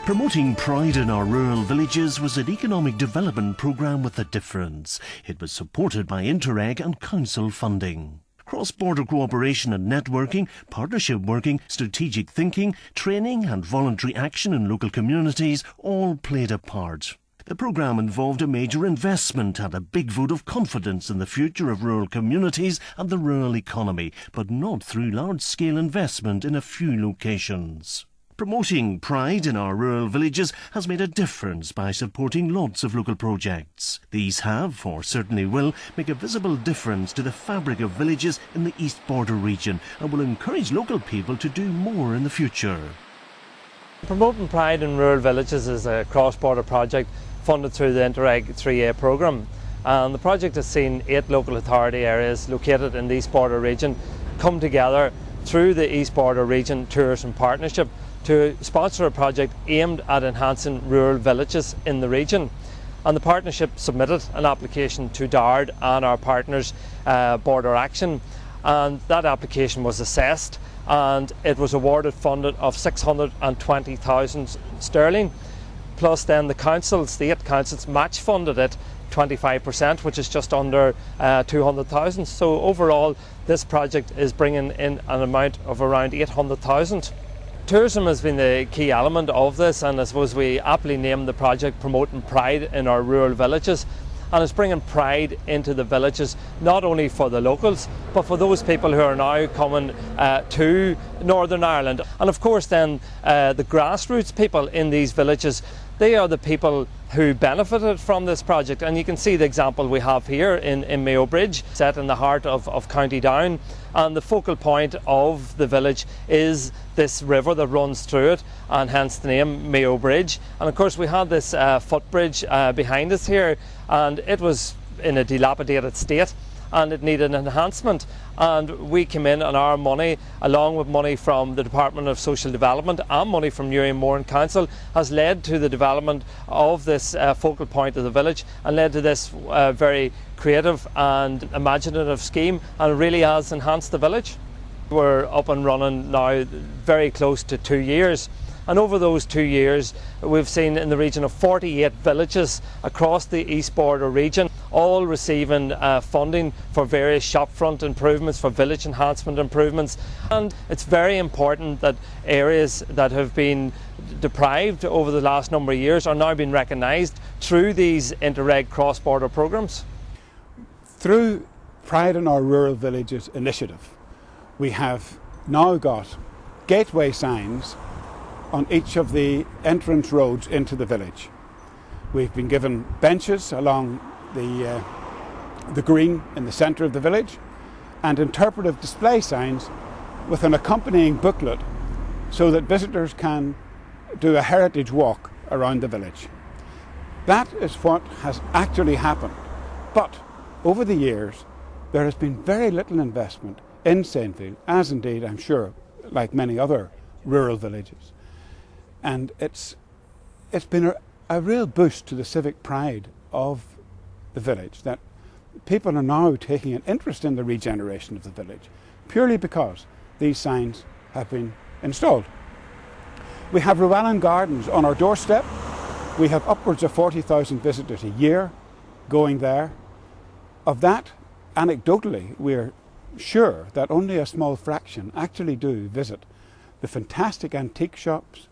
Promoting pride in our rural villages was an economic development programme with a difference. It was supported by INTERREG and council funding. Cross-border cooperation and networking, partnership working, strategic thinking, training and voluntary action in local communities all played a part. The programme involved a major investment and a big vote of confidence in the future of rural communities and the rural economy, but not through large-scale investment in a few locations. Promoting pride in our rural villages has made a difference by supporting lots of local projects. These have, or certainly will, make a visible difference to the fabric of villages in the East Border region and will encourage local people to do more in the future. Promoting pride in rural villages is a cross-border project funded through the INTERREG IIIA Programme. And the project has seen 8 local authority areas located in the East Border region come together through the East Border Region Tourism Partnership to sponsor a project aimed at enhancing rural villages in the region. And the partnership submitted an application to DARD and our partners Border Action, and that application was assessed and it was awarded funding of 620,000 sterling, plus then the 8 councils match funded it 25%, which is just under 200,000. So overall this project is bringing in an amount of around 800,000. Tourism has been the key element of this, and I suppose we aptly named the project Promoting Pride in Our Rural Villages, and it's bringing pride into the villages not only for the locals but for those people who are now coming to Northern Ireland. And of course then the grassroots people in these villages, they are the people who benefited from this project, and you can see the example we have here in Mayo Bridge, set in the heart of County Down, and the focal point of the village is this river that runs through it, and hence the name Mayo Bridge. And of course we had this footbridge behind us here, and it was in a dilapidated state and it needed an enhancement, and we came in, and our money, along with money from the Department of Social Development and money from Newry and Moran Council, has led to the development of this focal point of the village and led to this very creative and imaginative scheme, and it really has enhanced the village. We're up and running now very close to 2 years. And over those 2 years, we've seen in the region of 48 villages across the East Border region, all receiving funding for various shopfront improvements, for village enhancement improvements. And it's very important that areas that have been deprived over the last number of years are now being recognised through these INTERREG cross-border programmes. Through Pride in Our Rural Villages initiative, we have now got gateway signs on each of the entrance roads into the village. We've been given benches along the green in the centre of the village, and interpretive display signs with an accompanying booklet so that visitors can do a heritage walk around the village. That is what has actually happened. But over the years there has been very little investment in Saintfield, as indeed I'm sure like many other rural villages. And it's been a real boost to the civic pride of the village, that people are now taking an interest in the regeneration of the village purely because these signs have been installed. We have Llewellyn Gardens on our doorstep. We have upwards of 40,000 visitors a year going there. Of that, anecdotally, we're sure that only a small fraction actually do visit the fantastic antique shops,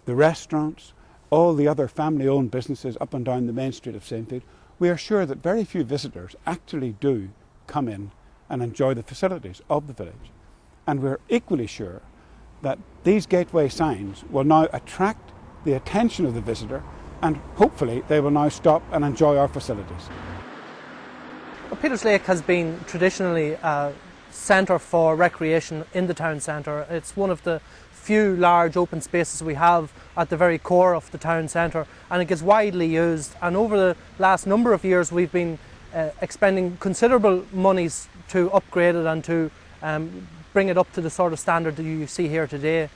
the restaurants, all the other family-owned businesses up and down the main street of Saintfield. We are sure that very few visitors actually do come in and enjoy the facilities of the village. And we're equally sure that these gateway signs will now attract the attention of the visitor, and hopefully they will now stop and enjoy our facilities. Well, Peters Lake has been traditionally a centre for recreation in the town centre. It's one of the few large open spaces we have at the very core of the town centre, and it gets widely used. And over the last number of years we've been expending considerable monies to upgrade it and to bring it up to the sort of standard that you see here today.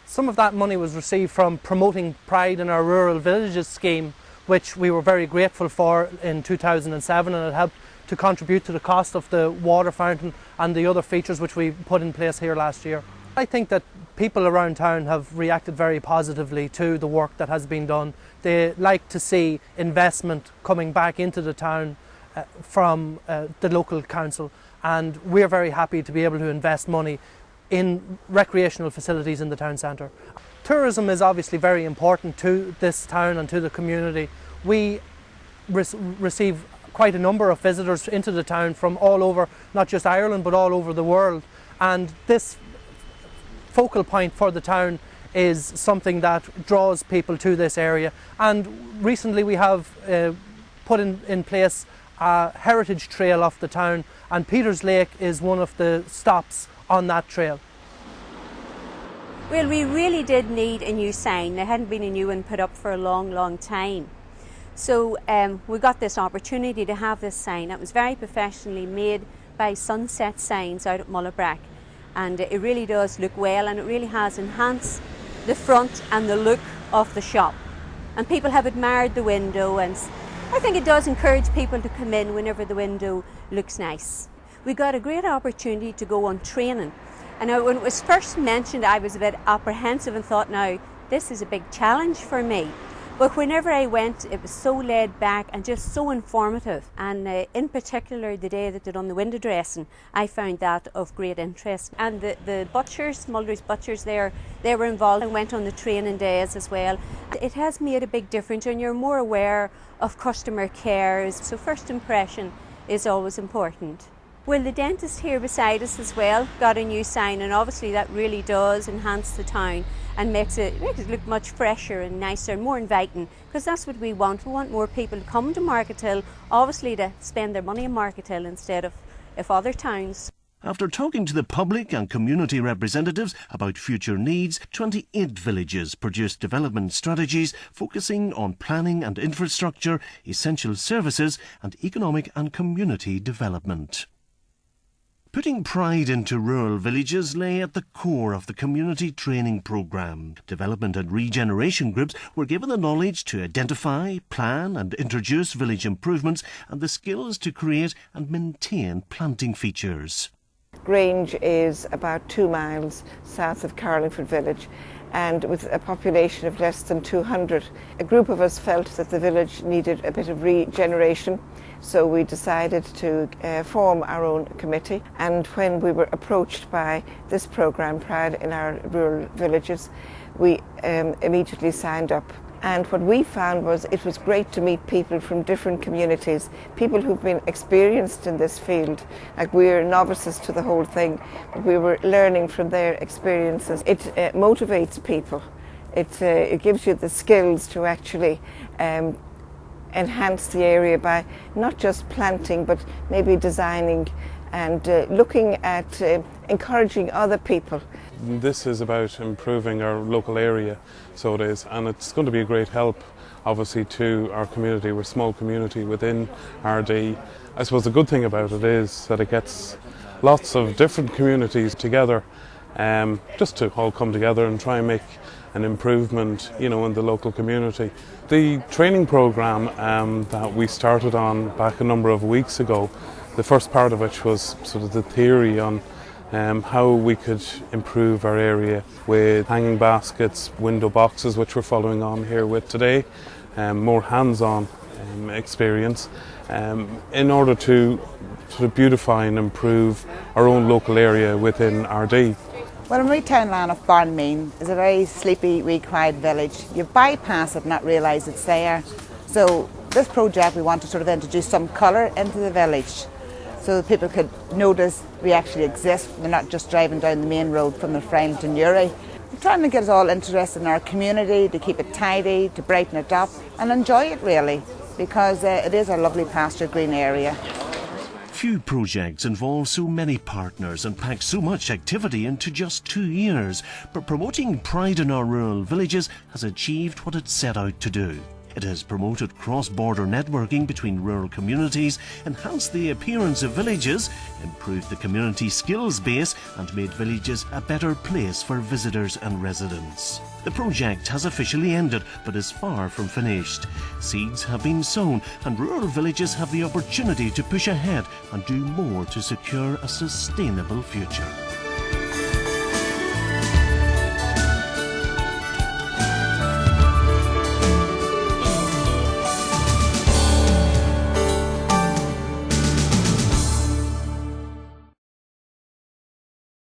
Some of that money was received from Promoting Pride in Our Rural Villages scheme, which we were very grateful for in 2007, and it helped to contribute to the cost of the water fountain and the other features which we put in place here last year. I think that people around town have reacted very positively to the work that has been done. They like to see investment coming back into the town from the local council, and we're very happy to be able to invest money in recreational facilities in the town centre. Tourism is obviously very important to this town and to the community. We receive quite a number of visitors into the town from all over, not just Ireland, but all over the world. And this focal point for the town is something that draws people to this area. And recently we have put in place a heritage trail off the town, and Peters Lake is one of the stops on that trail. Well, we really did need a new sign. There hadn't been a new one put up for a long, long time. So we got this opportunity to have this sign. It was very professionally made by Sunset Signs out at Mullabrack, and it really does look well, and it really has enhanced the front and the look of the shop. And people have admired the window, and I think it does encourage people to come in whenever the window looks nice. We got a great opportunity to go on training. And when it was first mentioned, I was a bit apprehensive and thought, now, this is a big challenge for me. But whenever I went, it was so laid back and just so informative. And in particular, the day that they done the window dressing, I found that of great interest. And the butchers, Mulder's butchers there, they were involved and went on the training days as well. It has made a big difference, and you're more aware of customer cares. So first impression is always important. Well, the dentist here beside us as well got a new sign, and obviously that really does enhance the town and makes it look much fresher and nicer and more inviting, because that's what we want. We want more people to come to Markethill, obviously to spend their money in Markethill instead of other towns. After talking to the public and community representatives about future needs, 28 villages produced development strategies focusing on planning and infrastructure, essential services and economic and community development. Putting pride into rural villages lay at the core of the community training programme. Development and regeneration groups were given the knowledge to identify, plan and introduce village improvements and the skills to create and maintain planting features. Grange is about 2 miles south of Carlingford village, and with a population of less than 200. A group of us felt that the village needed a bit of regeneration, so we decided to form our own committee. And when we were approached by this programme, Pride in Our Rural Villages, we immediately signed up. And what we found was it was great to meet people from different communities, people who've been experienced in this field. Like, we're novices to the whole thing, but we were learning from their experiences. It motivates people. It gives you the skills to actually enhance the area by not just planting, but maybe designing and looking at encouraging other people. This is about improving our local area, so it is, and it's going to be a great help obviously to our community. We're a small community within RD. I suppose the good thing about it is that it gets lots of different communities together, just to all come together and try and make an improvement, in the local community. The training programme that we started on back a number of weeks ago, the first part of which was sort of the theory on how we could improve our area with hanging baskets, window boxes, which we're following on here with today, more hands-on experience in order to sort of beautify and improve our own local area within RD. Well, Marie Townland of Barnmean is a very sleepy, wee, quiet village. You bypass it and not realise it's there. So this project, we want to sort of introduce some colour into the village, so that people could notice we actually exist. They're not just driving down the main road from the Friend to Newry. We're trying to get us all interested in our community, to keep it tidy, to brighten it up and enjoy it really, because it is a lovely pasture green area. Few projects involve so many partners and pack so much activity into just 2 years, but promoting Pride in Our Rural Villages has achieved what it set out to do. It has promoted cross-border networking between rural communities, enhanced the appearance of villages, improved the community skills base and made villages a better place for visitors and residents. The project has officially ended but is far from finished. Seeds have been sown and rural villages have the opportunity to push ahead and do more to secure a sustainable future.